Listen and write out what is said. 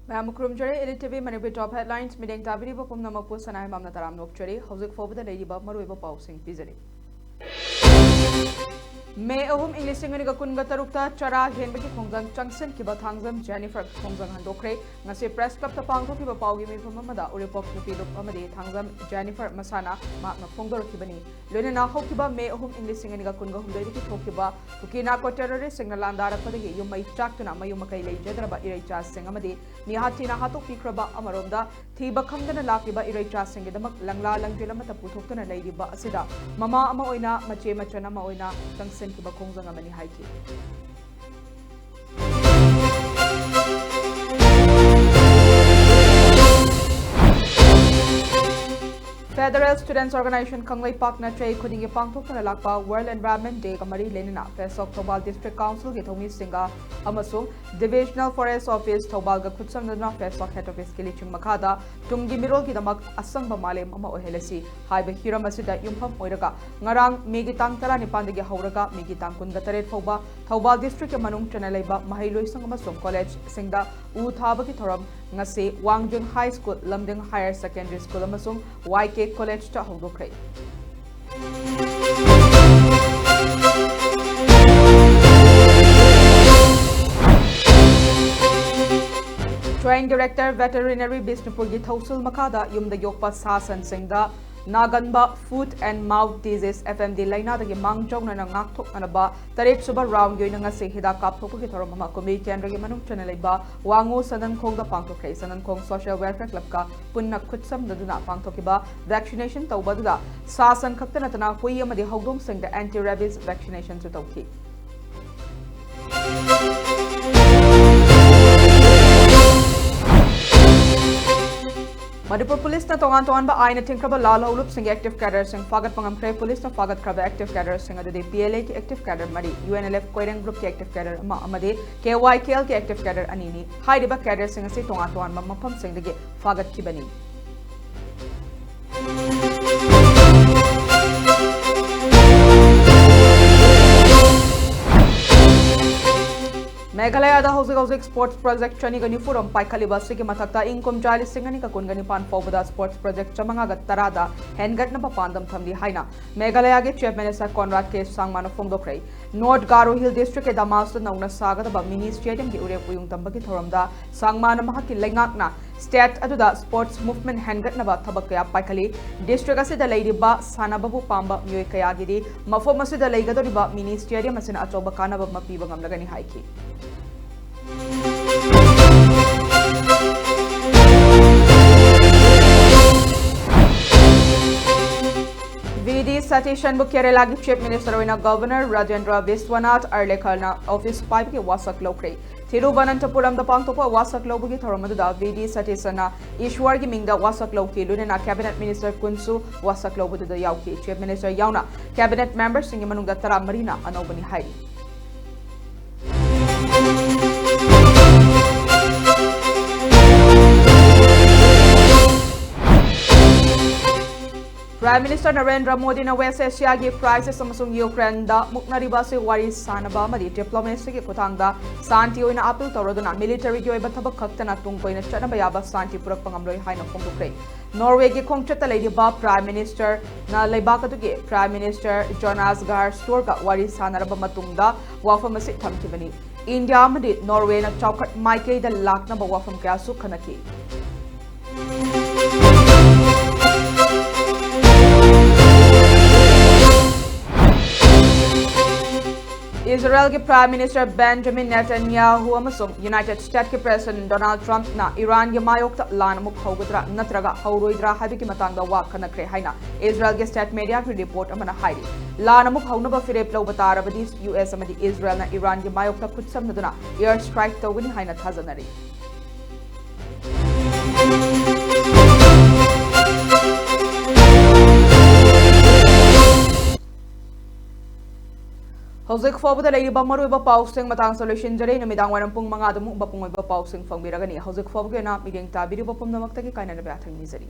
ma'am खुरुमजरे ELITETV Manipur top headlines meeting tabiri bopum namakpu sanai mamna taram nokchari hauzik fobada leiba maruiba pausing pizari May ahum English and Manipuri chara henbaki khongjang changsen kiba thangjam Jennifer khongjang handokre ngasi press club ta pangtho kiba paugi mi phumamada uripok nupi luk amadi thangjam Jennifer masana makna phongdor kibani loina na hokiba May ahum English and Manipuri humdai ki thokiba tukina ko terrorist signal landara padagi yumai chaktuna mayumakai lei jedraba iraicha sing amadi nihati na hatok pikraba amaronda thiba khamdana lakiba iraicha sing damak langla langjela mata puthokna leiba asida mama ama oina mache machana ma oina changsen kiba khongjang amani haiki Federal Students Organization Kanglai Pakna Chai Kudingi Pangthokna Lakpa World Environment Day Kamari Lenina Fesok Thobal District Council ki Thomi Singa amasung Divisional Forest Office Thobal ga Khutsamna Fesok Head Office Kiliching Makada Tumgi Mirol ki Damak Asangba Malem ama ohelesi Haiba Hiram asida yumpham oiraga ngarang Megi Tang Tara Nipandagi Hauraga Megi Tang Kun Gataret Thoba Thobal District ke Manung Chanalaiba Mahailoi Sang amasung College Singda U Thaba ki Thoram ngase Wangjung High School Lamding Higher Secondary School amasung YK College ta hongdokrai Joint Director Veterinary Bishnupur gi Thausul Makada yumda yokpa sasan singda Naganba Foot and Mouth Disease FMD Laina dagi mangjong na ngakthok anaba taret suba round yoina ngase hida kapthok ki thorom ma community kendra gi manung chanalaiba wango sanan khong da pangthokrai sanan khong social welfare club ka punna khutsam daduna pangthokiba vaccination tawbadula sasan khaktana tana hoi amadi hawdom singda anti rabies vaccination su tawki Manipur Police na tongan ba aina tingkraba lal holup sing active cadre sing fagat pangamkre police na fagat kraba active cadre sing ade PLA ki active cadre mari UNLF Koireng group ki active cadre ma amade KYKL ki active cadre anini haidiba cadre sing ase tongan ba mafam sing dege fagat ki bani Meghalaya da houzik sports project chani gani furam paikhali basi ke mathakta income 40 singani ka kun gani pan fawda sports project chamanga ga tarada hengat na papandam thamli haina Meghalaya ge chief minister Conrad K Sangmana phongdokrai North Garo Hill district ke damas nauna saga da mini stadium ki ure puyung tambaki thoramda Sangmana mahaki lengakna state aduda sports movement hengat na ba thabak ya paikhali district asida leidiba sanababu pamba myoi kaya gidi mafom asida leigadoriba mini stadium asina achoba kana ba mapiba ngamlagani haiki VD Satishan bu Kerala ki chief minister oina governor Rajendra Viswanath Arlekarna office 5 ki wasak lokre Thiruvananthapuram da pangthopa wasak lobu ki thoramadu da VD Satishana Ishwar ki mingda wasak loki lunena cabinet minister Kunsu wasak lobu da yauki chief minister yauna cabinet members singi manungda tara marina anobani hai Prime Minister Narendra Modi na West Asia gi crisis amasung Ukraine da muknariba se wari sanaba madi diplomacy ki kuthangda santi oina appeal tawraduna military gi oiba thabak khaktana tungkoina chanaba yaba santi purak pangamloi haina phongdokre Norway gi khongchata leidiba Prime Minister na leibakatu gi Prime Minister Jonas Gahr Store ka wari sanaraba matungda wafam ase thamkibani India amadi Norway na chaukat maikei da lakna ba wafam kya su khanaki Israel ke Prime Minister Benjamin Netanyahu amasung United States ke President Donald Trump na Iran ke mayokta lanamuk haugadra natraga hauroidra habi ki matangda wa khanakre haina Israel ke state media ki report amana hairi lanamuk haunaba firep lo batarabadi US amadi Israel na Iran ke mayokta khutsam naduna air strike tawgani haina thazanari Hauzik fawda leiba maruiba pausing matang solution jare numidang waram pung manga damu bapung oiba pausing fangbiragani hauzik fawga na meeting tabiri bapum namakta ki kaina na bathang mizari